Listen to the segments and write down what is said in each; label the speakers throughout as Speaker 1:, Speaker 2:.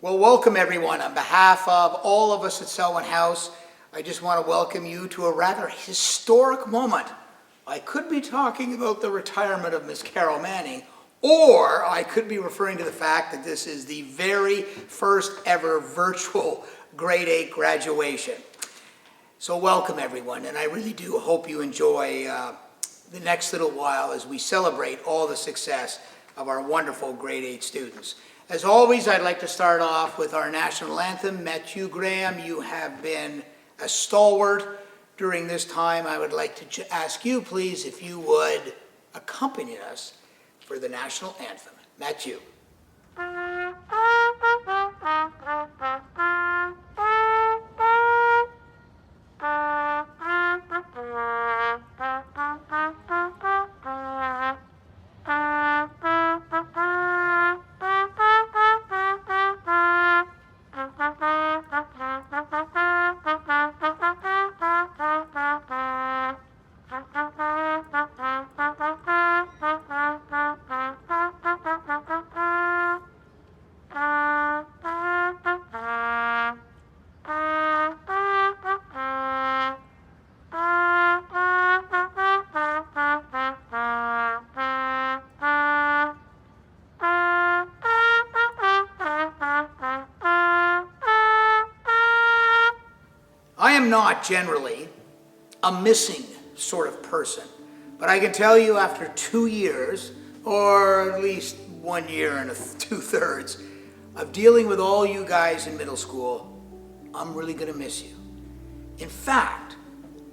Speaker 1: Well, welcome everyone. On behalf of all of us at Selwyn House, I just want to welcome you to a rather historic moment. I could be talking about the retirement of Ms. Carol Manning, or I could be referring to the fact that this is the very first ever virtual grade 8 graduation. So welcome everyone, and I really do hope you enjoy the next little while as we celebrate all the success of our wonderful grade 8 students. As always, I'd like to start off with our national anthem. Matthew Graham, you have been a stalwart during this time. I would like to ask you, please, if you would accompany us for the national anthem. Matthew. I am not generally a missing sort of person, but I can tell you after 2 years, or at least 1 year and 2/3 of dealing with all you guys in middle school, I'm really gonna miss you. In fact,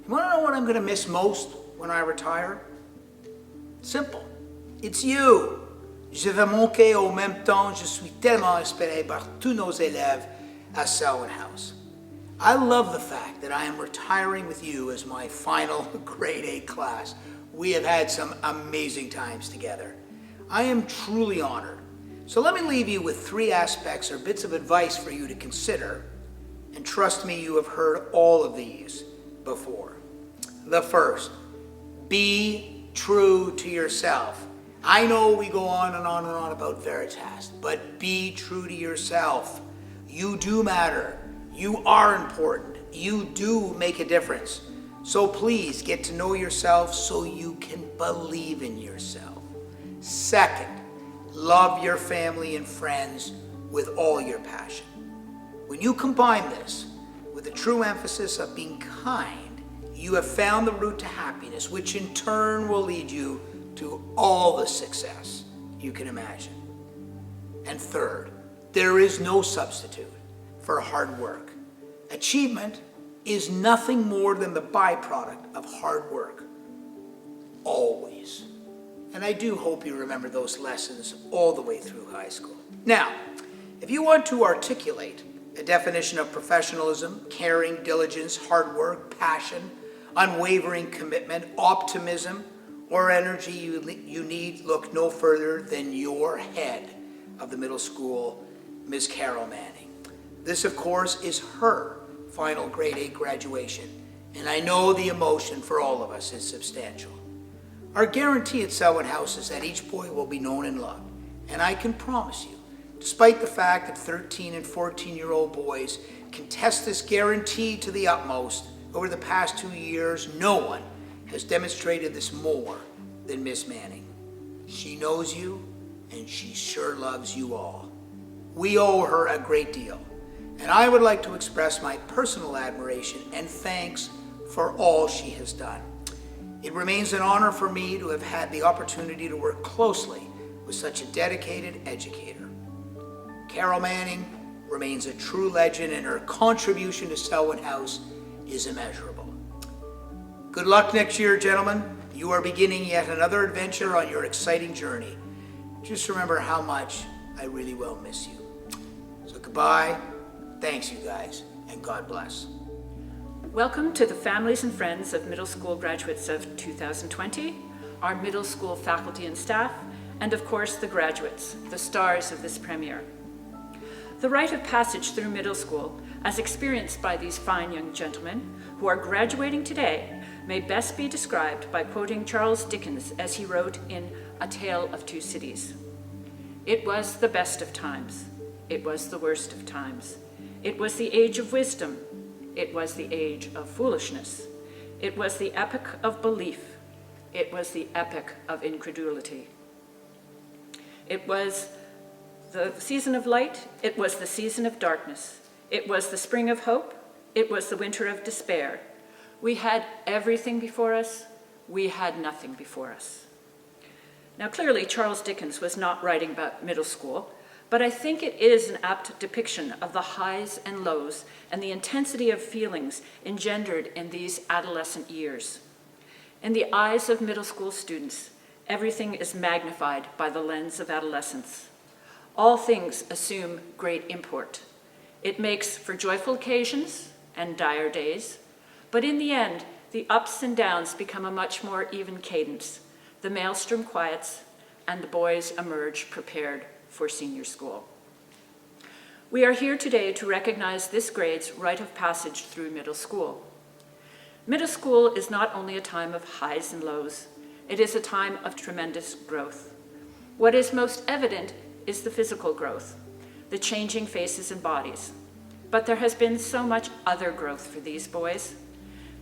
Speaker 1: you wanna know what I'm gonna miss most when I retire? Simple, it's you. Je vais manquer au même temps, je suis tellement inspiré par tous nos élèves à Selwyn House. I love the fact that I am retiring with you as my final grade 8 class. We have had some amazing times together. I am truly honored. So let me leave you with 3 aspects or bits of advice for you to consider. And trust me, you have heard all of these before. The first, be true to yourself. I know we go on and on and on about Veritas, but be true to yourself. You do matter. You are important. You do make a difference. So please get to know yourself so you can believe in yourself. Second, love your family and friends with all your passion. When you combine this with the true emphasis of being kind, you have found the route to happiness, which in turn will lead you to all the success you can imagine. And third, there is no substitute for hard work. Achievement is nothing more than the byproduct of hard work, always. And I do hope you remember those lessons all the way through high school. Now, if you want to articulate a definition of professionalism, caring, diligence, hard work, passion, unwavering commitment, optimism, or energy you need, look no further than your head of the middle school, Ms. Carol Manning. This, of course, is her final grade 8 graduation, and I know the emotion for all of us is substantial. Our guarantee at Selwyn House is that each boy will be known and loved, and I can promise you, despite the fact that 13 and 14-year-old boys can test this guarantee to the utmost, over the past 2 years, no one has demonstrated this more than Miss Manning. She knows you, and she sure loves you all. We owe her a great deal, and I would like to express my personal admiration and thanks for all she has done. It remains an honor for me to have had the opportunity to work closely with such a dedicated educator. Carol Manning remains a true legend, and her contribution to Selwyn House is immeasurable. Good luck next year, gentlemen. You are beginning yet another adventure on your exciting journey. Just remember how much I really will miss you. So goodbye, thanks you guys, and God bless.
Speaker 2: Welcome to the families and friends of middle school graduates of 2020, our middle school faculty and staff, and of course the graduates, the stars of this premiere. The rite of passage through middle school, as experienced by these fine young gentlemen who are graduating today, may best be described by quoting Charles Dickens as he wrote in A Tale of Two Cities. It was the best of times. It was the worst of times. It was the age of wisdom. It was the age of foolishness. It was the epoch of belief. It was the epoch of incredulity. It was the season of light. It was the season of darkness. It was the spring of hope. It was the winter of despair. We had everything before us. We had nothing before us. Now, clearly, Charles Dickens was not writing about middle school, but I think it is an apt depiction of the highs and lows and the intensity of feelings engendered in these adolescent years. In the eyes of middle school students, everything is magnified by the lens of adolescence. All things assume great import. It makes for joyful occasions and dire days, but in the end, the ups and downs become a much more even cadence. The maelstrom quiets, and the boys emerge prepared for senior school. We are here today to recognize this grade's rite of passage through middle school. Middle school is not only a time of highs and lows, it is a time of tremendous growth. What is most evident is the physical growth, the changing faces and bodies. But there has been so much other growth for these boys.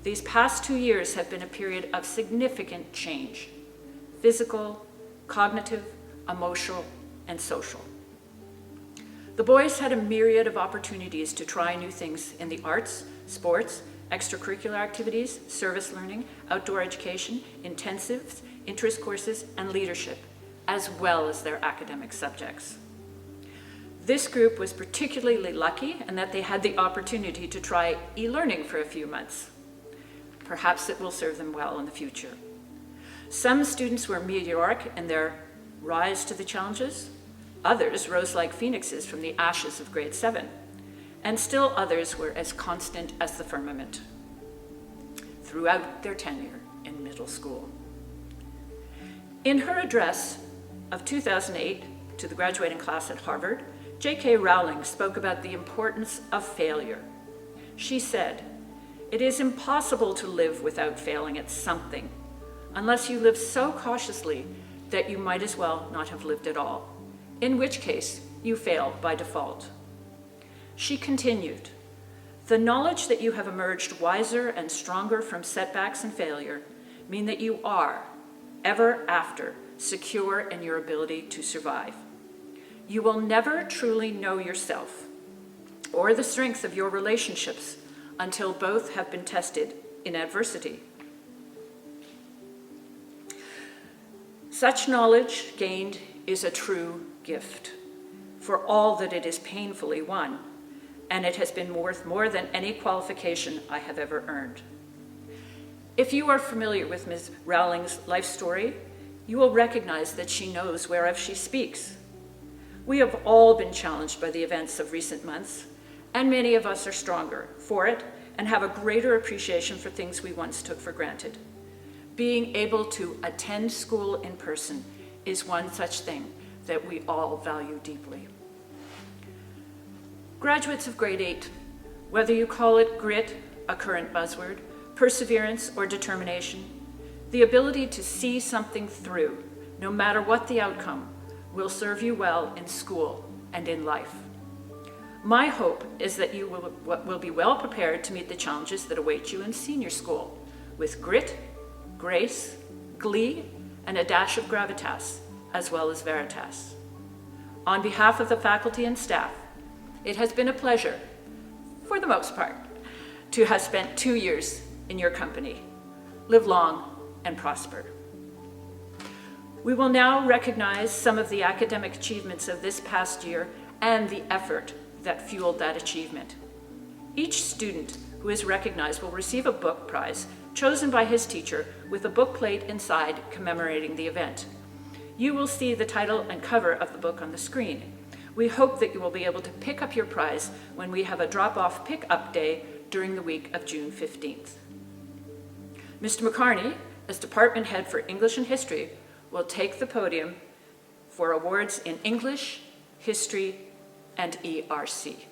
Speaker 2: These past 2 years have been a period of significant change: physical, cognitive, emotional, and social. The boys had a myriad of opportunities to try new things in the arts, sports, extracurricular activities, service learning, outdoor education, intensives, interest courses, and leadership, as well as their academic subjects. This group was particularly lucky in that they had the opportunity to try e-learning for a few months. Perhaps it will serve them well in the future. Some students were meteoric in their rise to the challenges. Others rose like phoenixes from the ashes of grade 7. And still others were as constant as the firmament throughout their tenure in middle school. In her address of 2008 to the graduating class at Harvard, J.K. Rowling spoke about the importance of failure. She said, "It is impossible to live without failing at something, unless you live so cautiously that you might as well not have lived at all, in which case you fail by default." She continued, "The knowledge that you have emerged wiser and stronger from setbacks and failure mean that you are, ever after, secure in your ability to survive. You will never truly know yourself or the strength of your relationships until both have been tested in adversity. Such knowledge gained is a true gift, for all that it is painfully won, and it has been worth more than any qualification I have ever earned." If you are familiar with Ms. Rowling's life story, you will recognize that she knows whereof she speaks. We have all been challenged by the events of recent months, and many of us are stronger for it and have a greater appreciation for things we once took for granted. Being able to attend school in person is one such thing that we all value deeply. Graduates of grade 8, whether you call it grit, a current buzzword, perseverance, or determination, the ability to see something through, no matter what the outcome, will serve you well in school and in life. My hope is that you will be well prepared to meet the challenges that await you in senior school with grit, grace, glee, and a dash of gravitas, as well as veritas. On behalf of the faculty and staff, it has been a pleasure, for the most part, to have spent 2 years in your company. Live long and prosper. We will now recognize some of the academic achievements of this past year and the effort that fueled that achievement. Each student who is recognized will receive a book prize chosen by his teacher with a bookplate inside commemorating the event. You will see the title and cover of the book on the screen. We hope that you will be able to pick up your prize when we have a drop-off pick-up day during the week of June 15th. Mr. McCarney, as department head for English and History, will take the podium for awards in English, History, and ERC.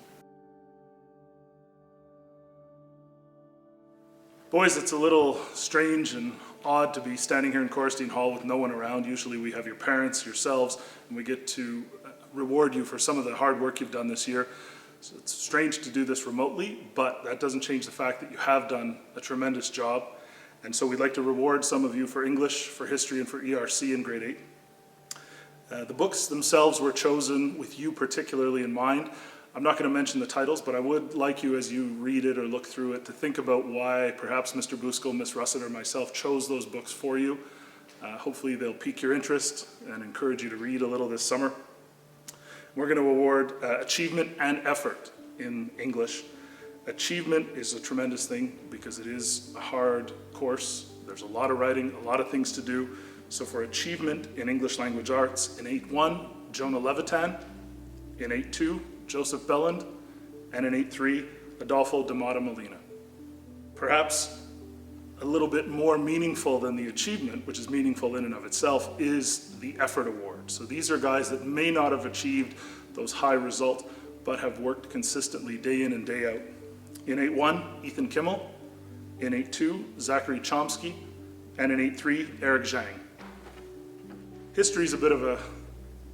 Speaker 3: Boys, it's a little strange and odd to be standing here in Corstein Hall with no one around. Usually we have your parents, yourselves, and we get to reward you for some of the hard work you've done this year. So it's strange to do this remotely, but that doesn't change the fact that you have done a tremendous job. And so we'd like to reward some of you for English, for history, and for ERC in grade 8. The books themselves were chosen with you particularly in mind. I'm not going to mention the titles, but I would like you, as you read it or look through it, to think about why perhaps Mr. Buskell, Ms. Russett, or myself chose those books for you. Hopefully they'll pique your interest and encourage you to read a little this summer. We're going to award achievement and effort in English. Achievement is a tremendous thing because it is a hard course. There's a lot of writing, a lot of things to do. So for achievement in English language arts, in 8-1, Jonah Levitan. In 8-2, Joseph Belland. And in 8-3, Adolfo D'Amata Molina. Perhaps a little bit more meaningful than the achievement, which is meaningful in and of itself, is the effort award. So these are guys that may not have achieved those high results, but have worked consistently day in and day out. In 8-1, Ethan Kimmel. In 8-2, Zachary Chomsky. And in 8-3, Eric Zhang. History is a bit of a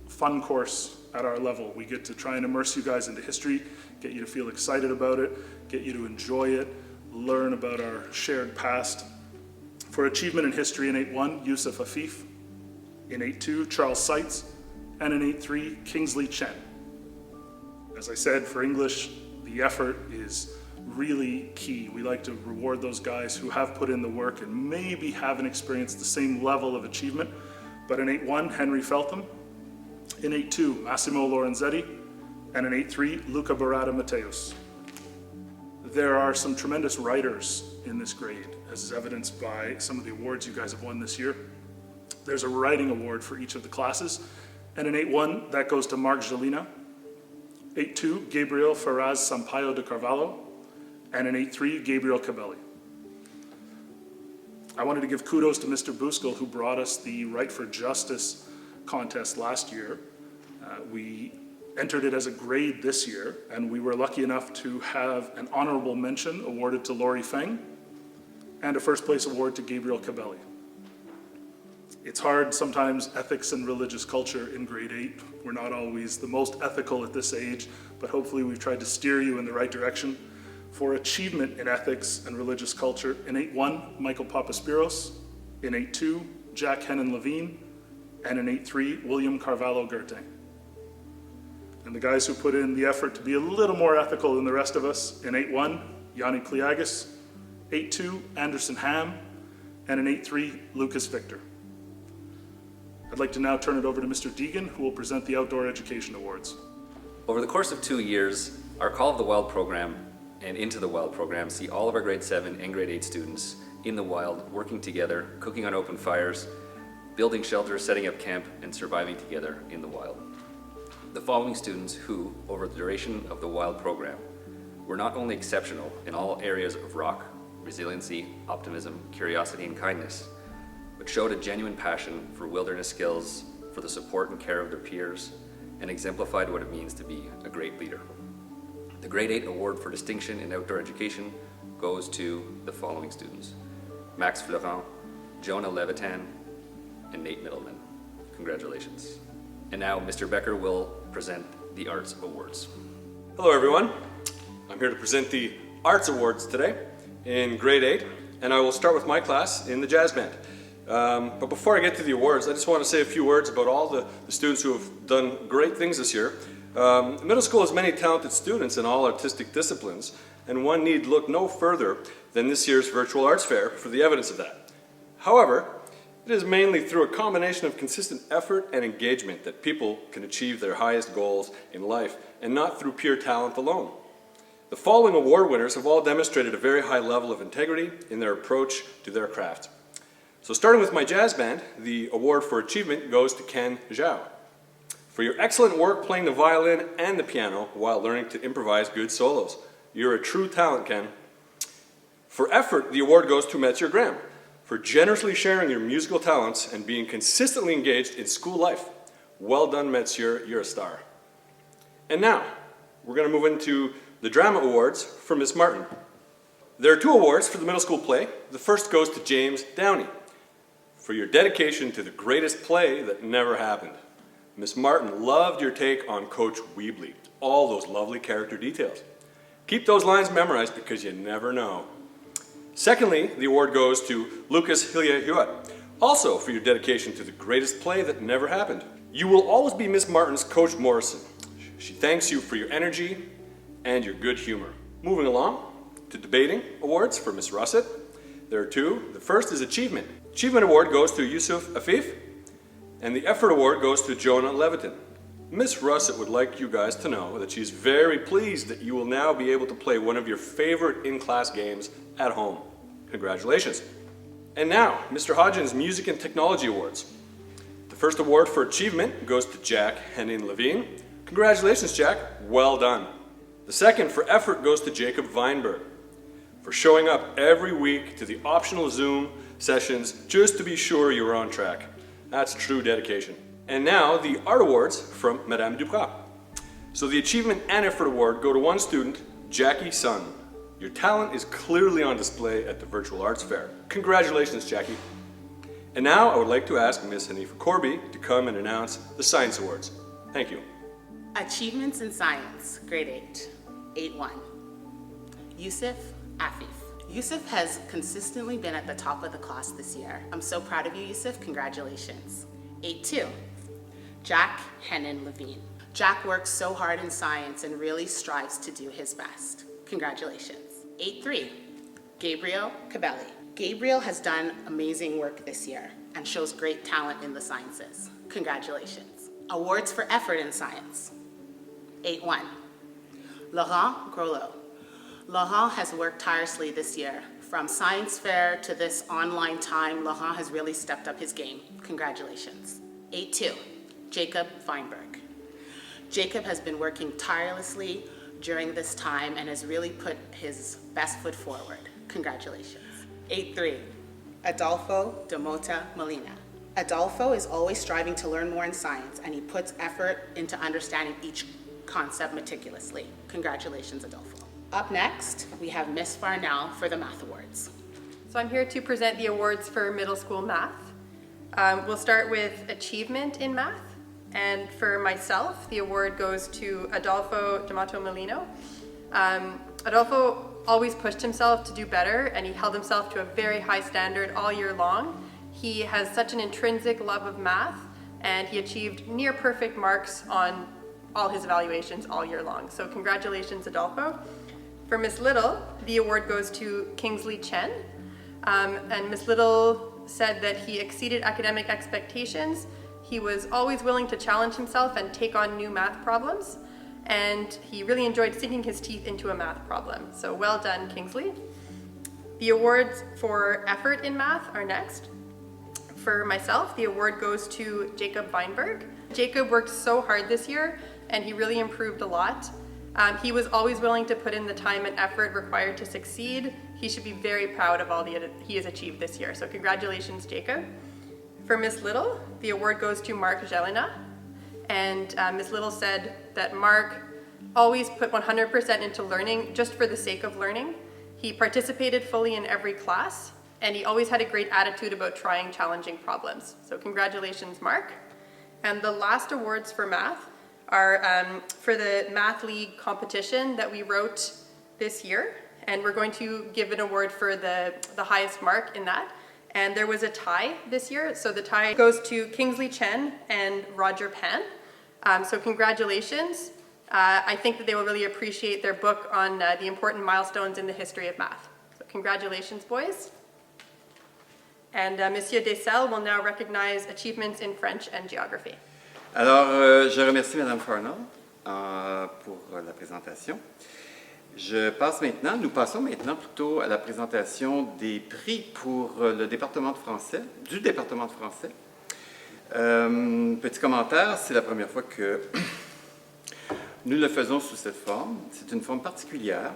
Speaker 3: fun course at our level. We get to try and immerse you guys into history, get you to feel excited about it, get you to enjoy it, learn about our shared past. For achievement in history in 8-1, Yusuf Afif. In 8-2, Charles Seitz. And in 8-3, Kingsley Chen. As I said, for English, the effort is really key. We like to reward those guys who have put in the work and maybe haven't experienced the same level of achievement. But in 8-1, Henry Feltham. In 8-2, Massimo Lorenzetti. And in 8-3, Luca Barata Mateus. There are some tremendous writers in this grade, as is evidenced by some of the awards you guys have won this year. There's a writing award for each of the classes. And in 8-1, that goes to Mark Gelina. 8-2, Gabriel Ferraz Sampaio de Carvalho. And in 8-3, Gabriel Cabelli. I wanted to give kudos to Mr. Buskell, who brought us the Right for Justice contest last year. We entered it as a grade this year, and we were lucky enough to have an honorable mention awarded to Lori Feng and a first place award to Gabriel Cabelli. It's hard sometimes, ethics and religious culture in grade 8. We're not always the most ethical at this age, but hopefully we've tried to steer you in the right direction. For achievement in ethics and religious culture, in 8-1, Michael Papaspiros. In 8-2, Jack Hennon Levine. And in 8-3, William Carvalho Gertain. And the guys who put in the effort to be a little more ethical than the rest of us, in 8-1, Yanni Pliagis. 8-2, Anderson Ham. And in 8-3, Lucas Victor. I'd like to now turn it over to Mr. Deegan, who will present the Outdoor Education Awards.
Speaker 4: Over the course of 2 years, our Call of the Wild program and Into the Wild program see all of our grade 7 and grade 8 students in the wild, working together, cooking on open fires, building shelters, setting up camp, and surviving together in the wild. The following students who, over the duration of the Wild program, were not only exceptional in all areas of rock, resiliency, optimism, curiosity, and kindness, but showed a genuine passion for wilderness skills, for the support and care of their peers, and exemplified what it means to be a great leader. The Grade 8 Award for Distinction in Outdoor Education goes to the following students: Max Florent, Jonah Levitan, and Nate Middleman. Congratulations. And now Mr. Becker will present the Arts Awards.
Speaker 5: Hello everyone. I'm here to present the Arts Awards today in grade 8, and I will start with my class in the jazz band. But before I get to the awards, I just want to say a few words about all the students who have done great things this year. Middle school has many talented students in all artistic disciplines, and one need look no further than this year's virtual arts fair for the evidence of that. However, it is mainly through a combination of consistent effort and engagement that people can achieve their highest goals in life, and not through pure talent alone. The following award winners have all demonstrated a very high level of integrity in their approach to their craft. So starting with my jazz band, the award for achievement goes to Ken Zhao for your excellent work playing the violin and the piano while learning to improvise good solos. You're a true talent, Ken. For effort, the award goes to Metzier Graham for generously sharing your musical talents and being consistently engaged in school life. Well done, Metzier, you're a star. And now, we're going to move into the drama awards for Miss Martin. There are 2 awards for the middle school play. The first goes to James Downey for your dedication to the greatest play that never happened. Miss Martin loved your take on Coach Weebly, all those lovely character details. Keep those lines memorized because you never know. Secondly, the award goes to Lucas Hillier-Hewitt, also for your dedication to the greatest play that never happened. You will always be Miss Martin's Coach Morrison. She thanks you for your energy and your good humor. Moving along to debating awards for Miss Russett. There are two. The first is Achievement. Achievement Award goes to Yusuf Afif, and the Effort Award goes to Jonah Leviton. Miss Russett would like you guys to know that she's very pleased that you will now be able to play one of your favorite in-class games at home. Congratulations. And now, Mr. Hodgins' Music and Technology Awards. The first award for achievement goes to Jack Henning Levine. Congratulations, Jack. Well done. The second for effort goes to Jacob Weinberg for showing up every week to the optional Zoom sessions just to be sure you're on track. That's true dedication. And now the art awards from Madame Duprat. So the achievement and effort award go to one student, Jackie Sun. Your talent is clearly on display at the Virtual Arts Fair. Congratulations, Jackie. And now I would like to ask Miss Hanifa Corby to come and announce the Science Awards. Thank you.
Speaker 6: Achievements in Science, Grade 8, 8-1. Yusuf Afif. Yusuf has consistently been at the top of the class this year. I'm so proud of you, Yusuf. Congratulations. 8-2. Jack Hennon Levine. Jack works so hard in science and really strives to do his best. Congratulations. 8-3. Gabriel Cabelli. Gabriel has done amazing work this year and shows great talent in the sciences. Congratulations. Awards for effort in science. 8-1. Laurent Grolot. Laurent has worked tirelessly this year. From science fair to this online time, Laurent has really stepped up his game. Congratulations. 8-2. Jacob Weinberg. Jacob has been working tirelessly during this time and has really put his best foot forward. Congratulations. 8-3. Adolfo de Mota Molina. Adolfo is always striving to learn more in science, and he puts effort into understanding each concept meticulously. Congratulations, Adolfo. Up next, we have Miss Farnell for the Math Awards.
Speaker 7: So I'm here to present the awards for middle school math. We'll start with achievement in math. And for myself, the award goes to Adolfo D'Amato Molino. Adolfo always pushed himself to do better, and he held himself to a very high standard all year long. He has such an intrinsic love of math, and he achieved near perfect marks on all his evaluations all year long. So congratulations, Adolfo. For Miss Little, the award goes to Kingsley Chen. And Miss Little said that he exceeded academic expectations. He was always willing to challenge himself and take on new math problems. And he really enjoyed sinking his teeth into a math problem. So well done, Kingsley. The awards for effort in math are next. For myself, the award goes to Jacob Weinberg. Jacob worked so hard this year, and he really improved a lot. He was always willing to put in the time and effort required to succeed. He should be very proud of all he has achieved this year. So congratulations, Jacob. For Miss Little, the award goes to Mark Jelena. And Miss Little said that Mark always put 100% into learning just for the sake of learning. He participated fully in every class, and he always had a great attitude about trying challenging problems. So congratulations, Mark. And the last awards for math are for the Math League competition that we wrote this year. And we're going to give an award for the highest mark in that. And there was a tie this year, so the tie goes to Kingsley Chen and Roger Pan. So congratulations. I think that they will really appreciate their book on the important milestones in the history of math. So congratulations, boys. And Monsieur Descelles will now recognize achievements in French and geography.
Speaker 8: Alors, je remercie Madame Farnell pour la présentation. Nous passons maintenant plutôt à la présentation des prix pour le département de français, du département de français. Petit commentaire, c'est la première fois que nous le faisons sous cette forme. C'est une forme particulière.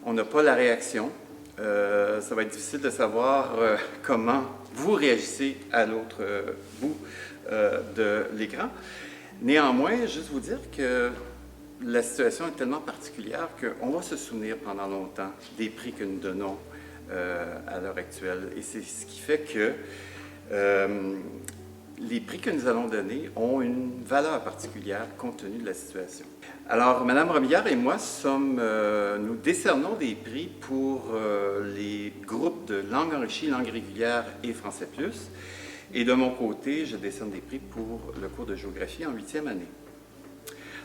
Speaker 8: On n'a pas la réaction. Ça va être difficile de savoir comment vous réagissez à l'autre bout de l'écran. Néanmoins, juste vous dire que la situation est tellement particulière qu'on va se souvenir pendant longtemps des prix que nous donnons à l'heure actuelle. Et c'est ce qui fait que les prix que nous allons donner ont une valeur particulière compte tenu de la situation. Alors, Mme Robillard et moi nous décernons des prix pour les groupes de langue enrichie, langue régulière et français plus. Et de mon côté, je décerne des prix pour le cours de géographie en 8e année.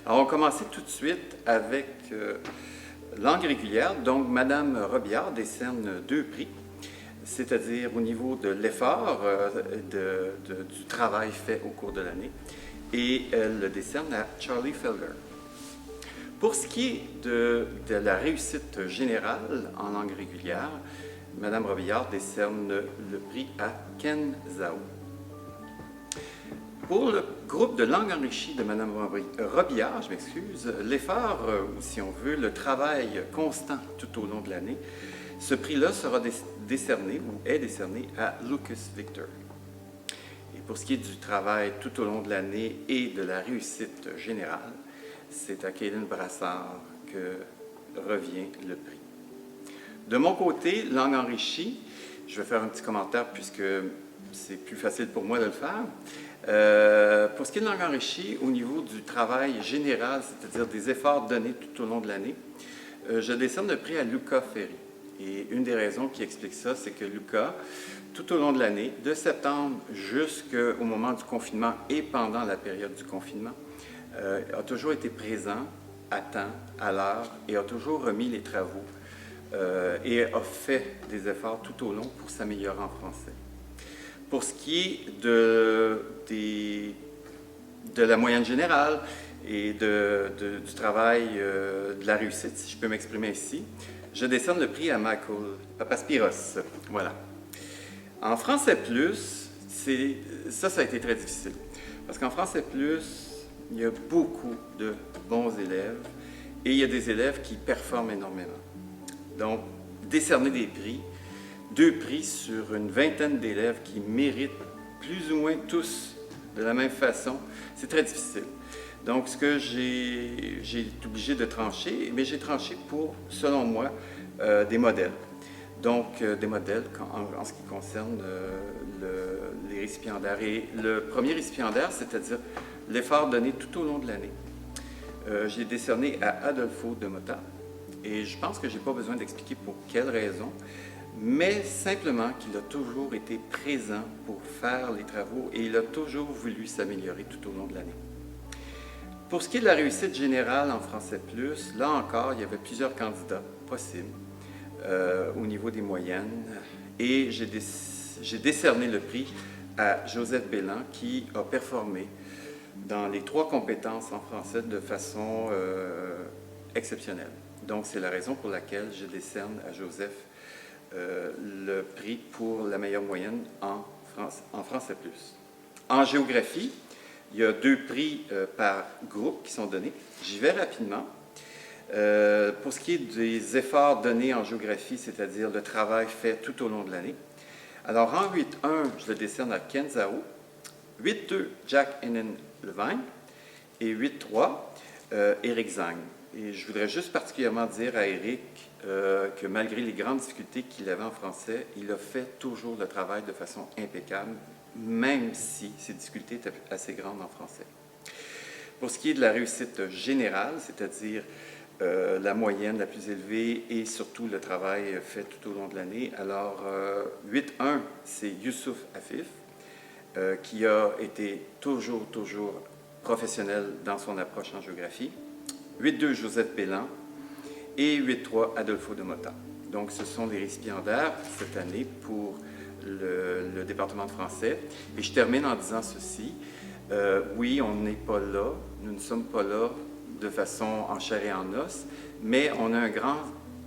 Speaker 8: Alors, on va commencer tout de suite avec langue régulière. Donc, Mme Robillard décerne 2 prix, c'est-à-dire au niveau de l'effort du travail fait au cours de l'année. Et elle le décerne à Charlie Felder. Pour ce qui est de la réussite générale en langue régulière, Mme Robillard décerne le prix à Ken Zhao. Pour le groupe de langue enrichie de Mme Robillard, l'effort, ou si on veut, le travail constant tout au long de l'année, ce prix-là sera décerné ou est décerné à Lucas Victor. Et pour ce qui est du travail tout au long de l'année et de la réussite générale, c'est à Kaylin Brassard que revient le prix. De mon côté, langue enrichie, je vais faire un petit commentaire puisque c'est plus facile pour moi de le faire. Pour ce qui est de langue enrichie, au niveau du travail général, c'est-à-dire des efforts donnés tout au long de l'année, je décerne le prix à Luca Ferry. Et une des raisons qui explique ça, c'est que Luca, tout au long de l'année, de septembre jusqu'au moment du confinement et pendant la période du confinement, a toujours été présent à temps, à l'heure, et a toujours remis les travaux et a fait des efforts tout au long pour s'améliorer en français. Pour ce qui est de la moyenne générale et du travail de la réussite, si je peux m'exprimer ici, je décerne le prix à Michael Papaspiros. Voilà. En français plus, ça a été très difficile. Parce qu'en français plus, il y a beaucoup de bons élèves et il y a des élèves qui performent énormément. Donc, décerner des prix, 2 prix sur une vingtaine d'élèves qui méritent plus ou moins tous de la même façon, c'est très difficile. Donc, ce que j'ai été obligé de trancher, mais j'ai tranché pour, selon moi, des modèles. Donc, des modèles en ce qui concerne les récipiendaires. Et le premier récipiendaire, c'est-à-dire l'effort donné tout au long de l'année, j'ai décerné à Adolfo de Mota. Et je pense que je n'ai pas besoin d'expliquer pour quelle raison, mais simplement qu'il a toujours été présent pour faire les travaux et il a toujours voulu s'améliorer tout au long de l'année. Pour ce qui est de la réussite générale en français plus, là encore, il y avait plusieurs candidats possibles au niveau des moyennes et j'ai décerné le prix à Joseph Bélan qui a performé dans les 3 compétences en français de façon exceptionnelle. Donc, c'est la raison pour laquelle je décerne à Joseph le prix pour la meilleure moyenne en français plus. En géographie, il y a 2 prix par groupe qui sont donnés. J'y vais rapidement. Pour ce qui est des efforts donnés en géographie, c'est-à-dire le travail fait tout au long de l'année. Alors, en 8.1, je le décerne à Ken Zhao. 8.2, Jack Hennen Levine. Et 8.3, Eric Zhang. Et je voudrais juste particulièrement dire à Eric que malgré les grandes difficultés qu'il avait en français, il a fait toujours le travail de façon impeccable, même si ses difficultés étaient assez grandes en français. Pour ce qui est de la réussite générale, c'est-à-dire la moyenne la plus élevée et surtout le travail fait tout au long de l'année, alors 8.1, c'est Youssouf Afif, qui a été toujours professionnel dans son approche en géographie. 8.2, Joseph Bélan et 8.3, Adolfo de Mota. Donc, ce sont les récipiendaires cette année pour le département de français. Et je termine en disant ceci. Oui, on n'est pas là, nous ne sommes pas là de façon en chair et en os, mais on a un grand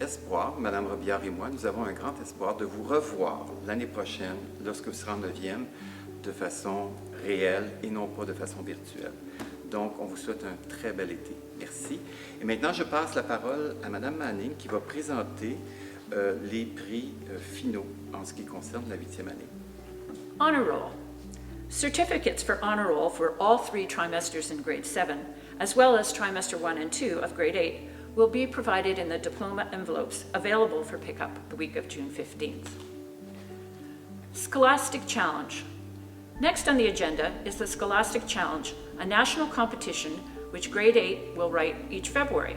Speaker 8: espoir, Mme Robillard et moi, nous avons un grand espoir de vous revoir l'année prochaine, lorsque vous serez en 9e, de façon réelle et non pas de façon virtuelle. Donc, on vous souhaite un très bel été. Merci. Et maintenant, je passe la parole à Mme Manning qui va présenter les prix finaux en ce qui concerne la 8e année.
Speaker 2: Honor Roll. Certificates for Honor Roll for all 3 trimesters in Grade 7, as well as Trimester 1 and 2 of Grade 8, will be provided in the diploma envelopes available for pickup the week of June 15th. Scholastic Challenge. Next on the agenda is the Scholastic Challenge, a national competition which Grade 8 will write each February.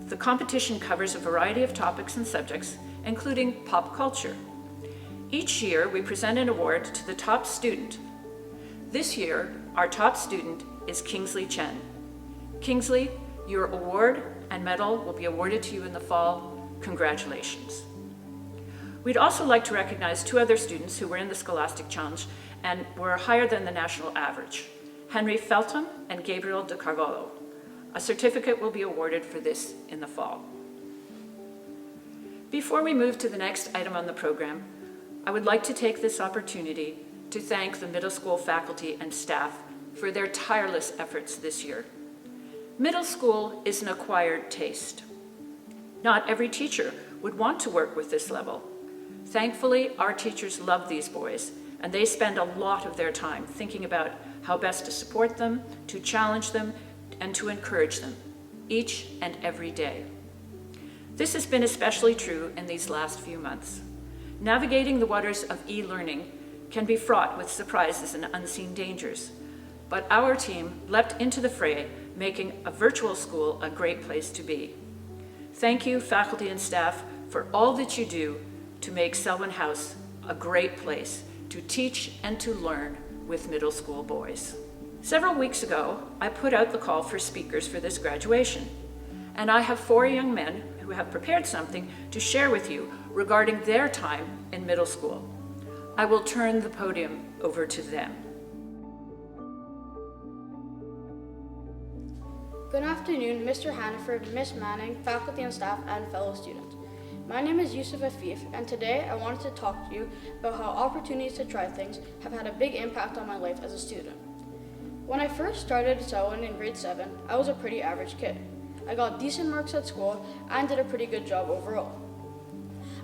Speaker 2: The competition covers a variety of topics and subjects, including pop culture. Each year, we present an award to the top student. This year, our top student is Kingsley Chen. Kingsley, your award and medal will be awarded to you in the fall. Congratulations. We'd also like to recognize 2 other students who were in the Scholastic Challenge and were higher than the national average, Henry Feltham and Gabriel de Carvalho. A certificate will be awarded for this in the fall. Before we move to the next item on the program, I would like to take this opportunity to thank the middle school faculty and staff for their tireless efforts this year. Middle school is an acquired taste. Not every teacher would want to work with this level. Thankfully, our teachers love these boys, and they spend a lot of their time thinking about how best to support them, to challenge them, and to encourage them, each and every day. This has been especially true in these last few months. Navigating the waters of e-learning can be fraught with surprises and unseen dangers, but our team leapt into the fray, making a virtual school a great place to be. Thank you, faculty and staff, for all that you do to make Selwyn House a great place to teach and to learn with middle school boys. Several weeks ago, I put out the call for speakers for this graduation, and I have 4 young men who have prepared something to share with you regarding their time in middle school. I will turn the podium over to them.
Speaker 9: Good afternoon, Mr. Hannaford, Miss Manning, faculty and staff, and fellow students. My name is Yusuf Afif, and today I wanted to talk to you about how opportunities to try things have had a big impact on my life as a student. When I first started at Selwyn in grade 7, I was a pretty average kid. I got decent marks at school and did a pretty good job overall.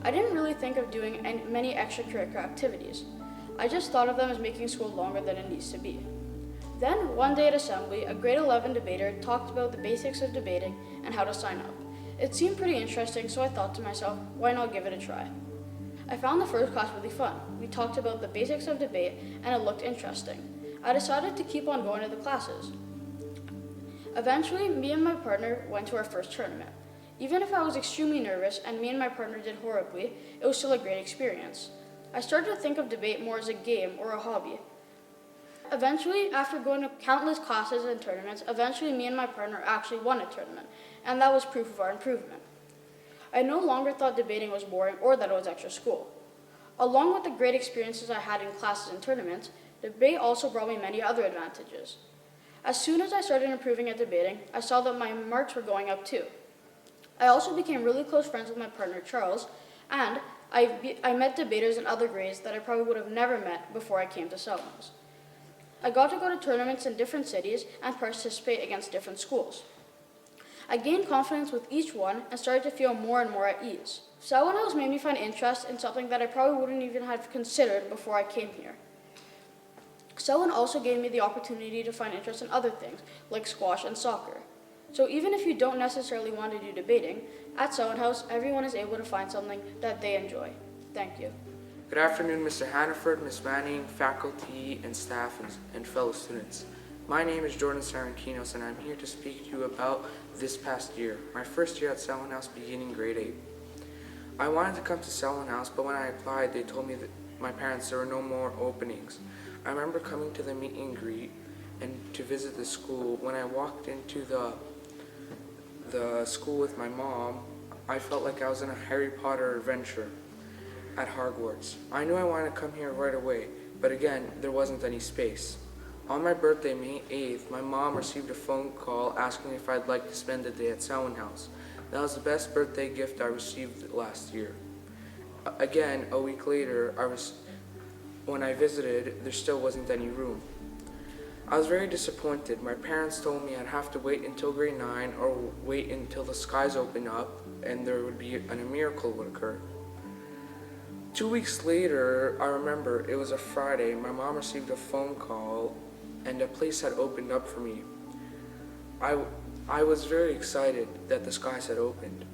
Speaker 9: I didn't really think of doing many extracurricular activities. I just thought of them as making school longer than it needs to be. Then, one day at assembly, a grade 11 debater talked about the basics of debating and how to sign up. It seemed pretty interesting, so I thought to myself, why not give it a try? I found the first class really fun. We talked about the basics of debate, and it looked interesting. I decided to keep on going to the classes. Eventually, me and my partner went to our first tournament. Even if I was extremely nervous and me and my partner did horribly, it was still a great experience. I started to think of debate more as a game or a hobby. Eventually, after going to countless classes and tournaments, eventually me and my partner actually won a tournament, and that was proof of our improvement. I no longer thought debating was boring or that it was extra school. Along with the great experiences I had in classes and tournaments, debate also brought me many other advantages. As soon as I started improving at debating, I saw that my marks were going up too. I also became really close friends with my partner Charles, and I met debaters in other grades that I probably would have never met before I came to Selwyn House. I got to go to tournaments in different cities and participate against different schools. I gained confidence with each one and started to feel more and more at ease. Selwyn House made me find interest in something that I probably wouldn't even have considered before I came here. Selwyn also gave me the opportunity to find interest in other things, like squash and soccer. So even if you don't necessarily want to do debating, at Selwyn House, everyone is able to find something that they enjoy. Thank you.
Speaker 10: Good afternoon, Mr. Hannaford, Ms. Manning, faculty and staff, and fellow students. My name is Jordan Sarankinos, and I'm here to speak to you about this past year, my first year at Selwyn House beginning grade 8. I wanted to come to Selwyn House, but when I applied, they told me that my parents there were no more openings. I remember coming to the meet and greet and to visit the school. When I walked into the school with my mom, I felt like I was in a Harry Potter adventure at Hogwarts. I knew I wanted to come here right away, but again, there wasn't any space. On my birthday, May 8th, my mom received a phone call asking if I'd like to spend the day at Selwyn House. That was the best birthday gift I received last year. Again, a week later, when I visited, there still wasn't any room. I was very disappointed. My parents told me I'd have to wait until grade 9 or wait until the skies open up and there would be a miracle would occur. 2 weeks later, I remember it was a Friday, my mom received a phone call and a place had opened up for me. I was very excited that the skies had opened.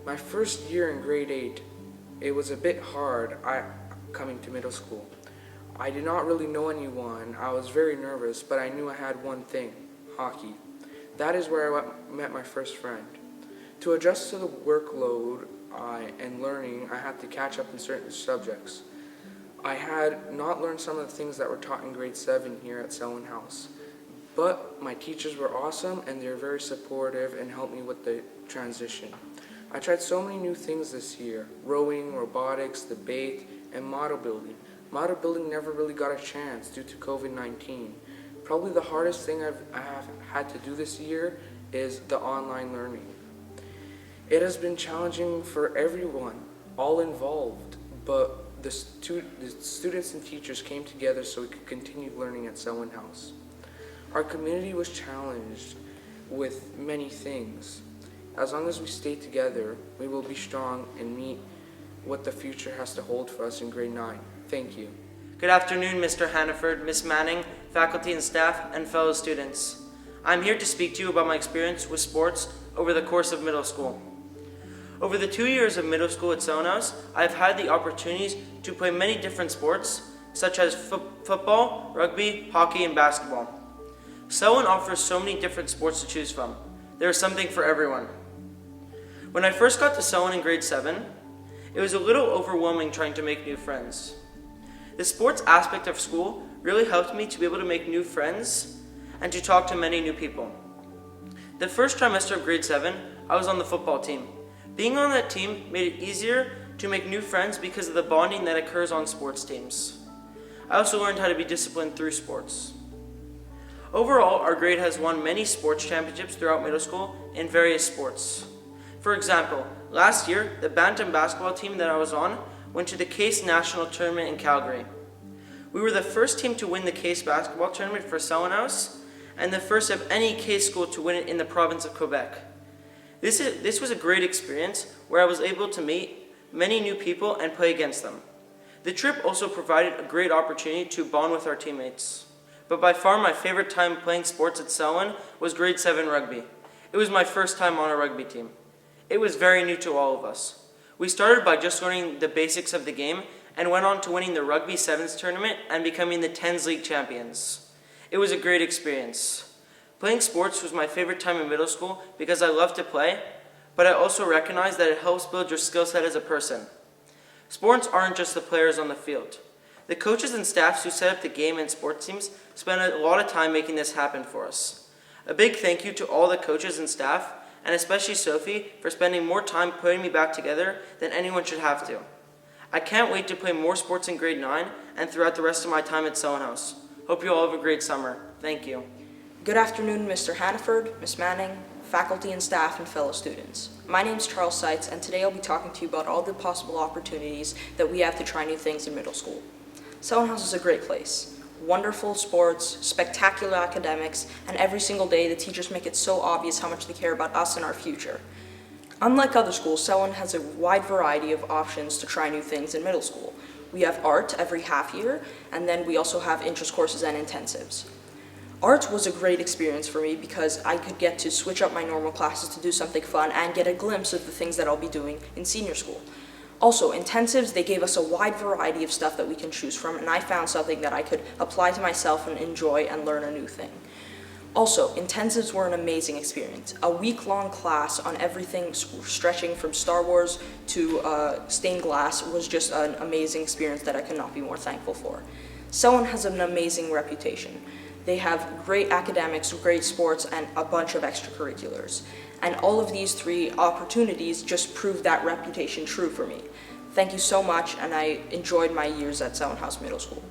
Speaker 10: My first year in grade 8, it was a bit hard coming to middle school. I did not really know anyone. I was very nervous, but I knew I had one thing: hockey. That is where I met my first friend. To adjust to the workload and learning, I had to catch up in certain subjects. I had not learned some of the things that were taught in grade 7 here at Selwyn House. But my teachers were awesome and they were very supportive and helped me with the transition. I tried so many new things this year: rowing, robotics, debate, and model building. Model building never really got a chance due to COVID-19. Probably the hardest thing I have had to do this year is the online learning. It has been challenging for everyone, all involved, but the students and teachers came together so we could continue learning at Selwyn House. Our community was challenged with many things. As long as we stay together, we will be strong and meet what the future has to hold for us in grade 9. Thank you.
Speaker 11: Good afternoon, Mr. Hannaford, Ms. Manning, faculty and staff, and fellow students. I'm here to speak to you about my experience with sports over the course of middle school. Over the 2 years of middle school at Selwyn House, I've had the opportunities to play many different sports, such as football, rugby, hockey, and basketball. Selwyn offers so many different sports to choose from. There is something for everyone. When I first got to Selwyn in grade 7, it was a little overwhelming trying to make new friends. The sports aspect of school really helped me to be able to make new friends and to talk to many new people. The first trimester of grade 7, I was on the football team. Being on that team made it easier to make new friends because of the bonding that occurs on sports teams. I also learned how to be disciplined through sports. Overall, our grade has won many sports championships throughout middle school in various sports. For example, last year, the Bantam basketball team that I was on went to the CASE National Tournament in Calgary. We were the first team to win the CASE basketball tournament for Selwyn House, and the first of any CASE school to win it in the province of Quebec. This was a great experience where I was able to meet many new people and play against them. The trip also provided a great opportunity to bond with our teammates. But by far my favorite time playing sports at Selwyn was grade 7 rugby. It was my first time on a rugby team. It was very new to all of us. We started by just learning the basics of the game and went on to winning the Rugby Sevens tournament and becoming the Tens League champions. It was a great experience. Playing sports was my favorite time in middle school because I love to play, but I also recognize that it helps build your skill set as a person. Sports aren't just the players on the field. The coaches and staffs who set up the game and sports teams spend a lot of time making this happen for us. A big thank you to all the coaches and staff, and especially Sophie, for spending more time putting me back together than anyone should have to. I can't wait to play more sports in grade 9 and throughout the rest of my time at Selwyn House. Hope you all have a great summer. Thank you.
Speaker 12: Good afternoon, Mr. Hannaford, Ms. Manning, faculty and staff, and fellow students. My name is Charles Seitz, and today I'll be talking to you about all the possible opportunities that we have to try new things in middle school. Selwyn House is a great place. Wonderful sports, spectacular academics, and every single day the teachers make it so obvious how much they care about us and our future. Unlike other schools, Selwyn has a wide variety of options to try new things in middle school. We have art every half year, and then we also have interest courses and intensives. Art was a great experience for me because I could get to switch up my normal classes to do something fun and get a glimpse of the things that I'll be doing in senior school. Also, intensives, they gave us a wide variety of stuff that we can choose from, and I found something that I could apply to myself and enjoy and learn a new thing. Also, intensives were an amazing experience. A week-long class on everything stretching from Star Wars to stained glass was just an amazing experience that I could not be more thankful for. Selwyn has an amazing reputation. They have great academics, great sports, and a bunch of extracurriculars. And all of these 3 opportunities just proved that reputation true for me. Thank you so much, and I enjoyed my years at Selwyn House Middle School.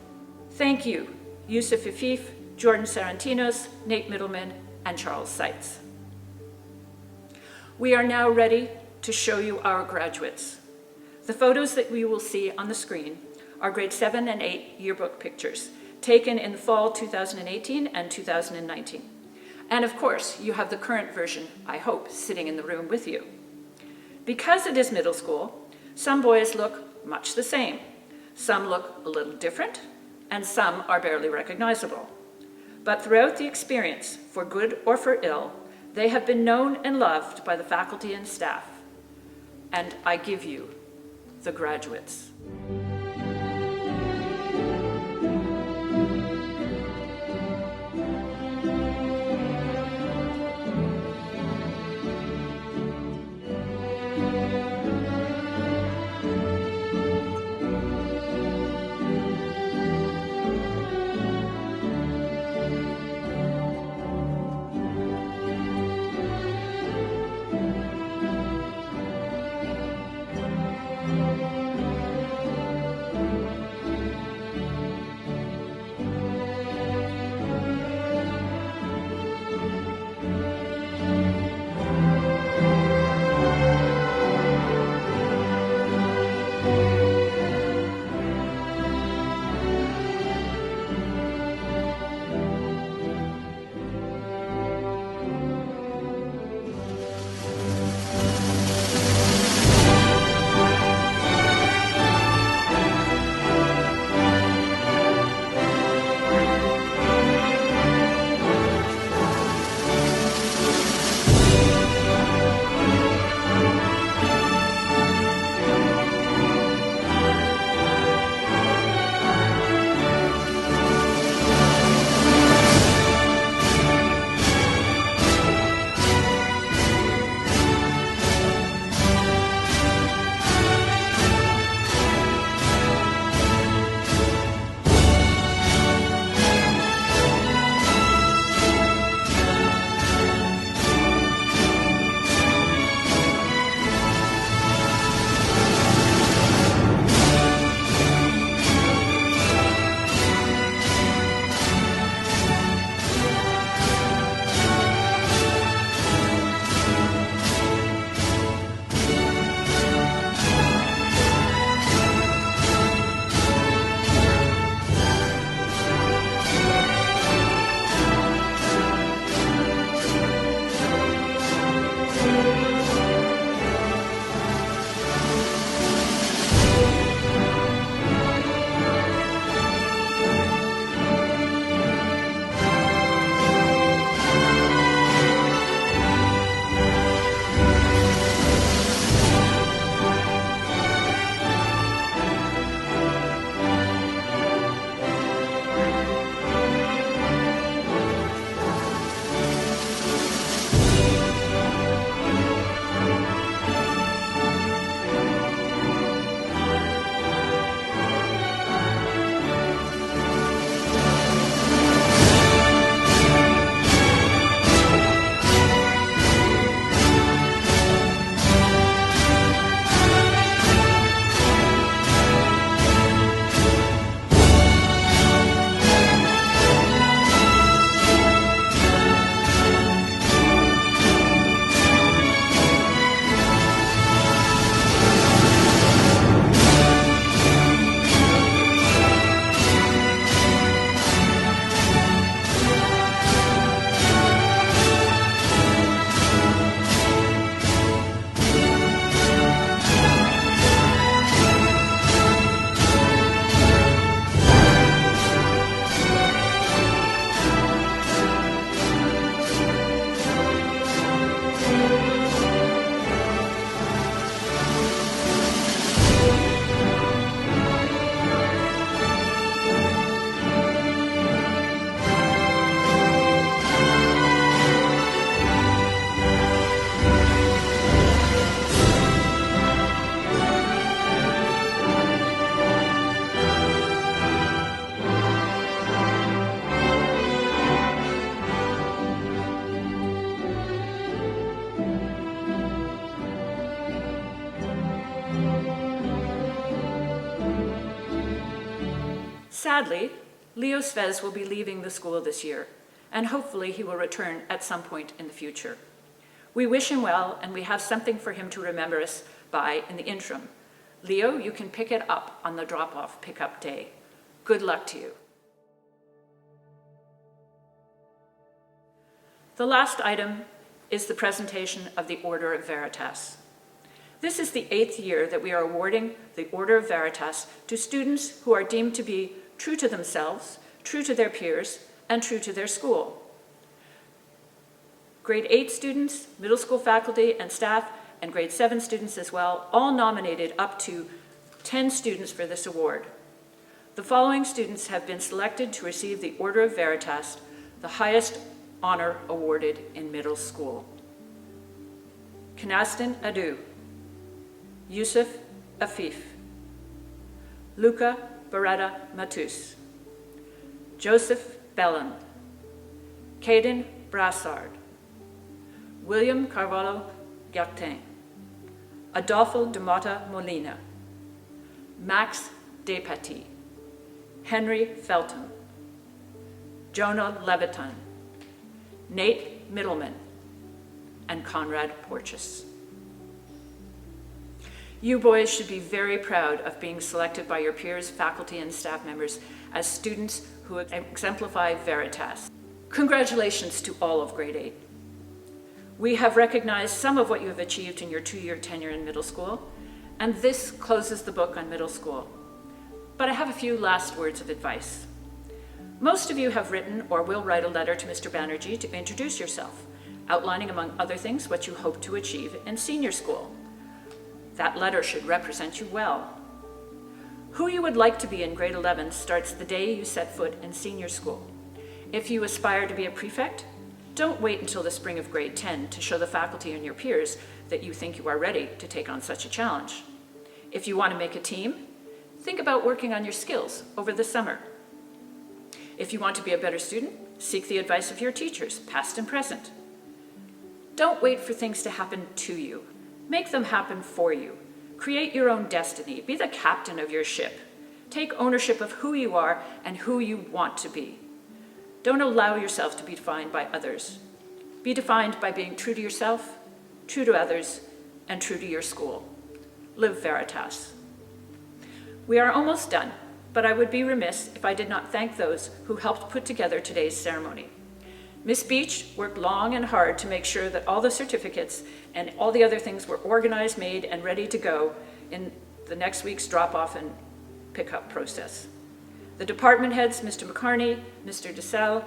Speaker 2: Thank you, Yusuf Afif, Jordan Sarantinos, Nate Middleman, and Charles Seitz. We are now ready to show you our graduates. The photos that we will see on the screen are grade 7 and 8 yearbook pictures, taken in the fall 2018 and 2019. And of course, you have the current version, I hope, sitting in the room with you. Because it is middle school, some boys look much the same, some look a little different, and some are barely recognizable. But throughout the experience, for good or for ill, they have been known and loved by the faculty and staff. And I give you the graduates. Sadly, Leo Svez will be leaving the school this year, and hopefully he will return at some point in the future. We wish him well, and we have something for him to remember us by in the interim. Leo, you can pick it up on the drop-off pickup day. Good luck to you. The last item is the presentation of the Order of Veritas. This is the 8th year that we are awarding the Order of Veritas to students who are deemed to be true to themselves, true to their peers, and true to their school. Grade 8 students, middle school faculty and staff, and grade 7 students as well, all nominated up to 10 students for this award. The following students have been selected to receive the Order of Veritas, the highest honor awarded in middle school. Kanastin Adu, Yusuf Afif, Luca Beretta Matus, Joseph Bellin, Caden Brassard, William Carvalho Gartin, Adolfo de Mata Molina, Max Despatie, Henry Felton, Jonah Leviton, Nate Middleman, and Conrad Porches. You boys should be very proud of being selected by your peers, faculty, and staff members as students who exemplify Veritas. Congratulations to all of grade 8. We have recognized some of what you have achieved in your 2-year tenure in middle school, and this closes the book on middle school. But I have a few last words of advice. Most of you have written or will write a letter to Mr. Banerjee to introduce yourself, outlining among other things what you hope to achieve in senior school. That letter should represent you well. Who you would like to be in grade 11 starts the day you set foot in senior school. If you aspire to be a prefect, don't wait until the spring of grade 10 to show the faculty and your peers that you think you are ready to take on such a challenge. If you want to make a team, think about working on your skills over the summer. If you want to be a better student, seek the advice of your teachers, past and present. Don't wait for things to happen to you. Make them happen for you. Create your own destiny. Be the captain of your ship. Take ownership of who you are and who you want to be. Don't allow yourself to be defined by others. Be defined by being true to yourself, true to others, and true to your school. Live Veritas. We are almost done, but I would be remiss if I did not thank those who helped put together today's ceremony. Miss Beach worked long and hard to make sure that all the certificates and all the other things were organized, made, and ready to go in the next week's drop-off and pickup process. The department heads, Mr. McCarney, Mr. DeSalle,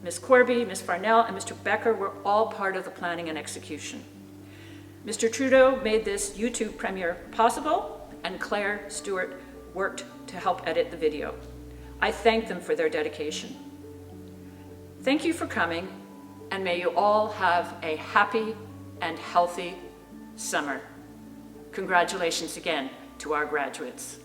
Speaker 2: Ms. Corby, Ms. Farnell, and Mr. Becker were all part of the planning and execution. Mr. Trudeau made this YouTube premiere possible, and Claire Stewart worked to help edit the video. I thank them for their dedication. Thank you for coming, and may you all have a happy and healthy summer. Congratulations again to our graduates.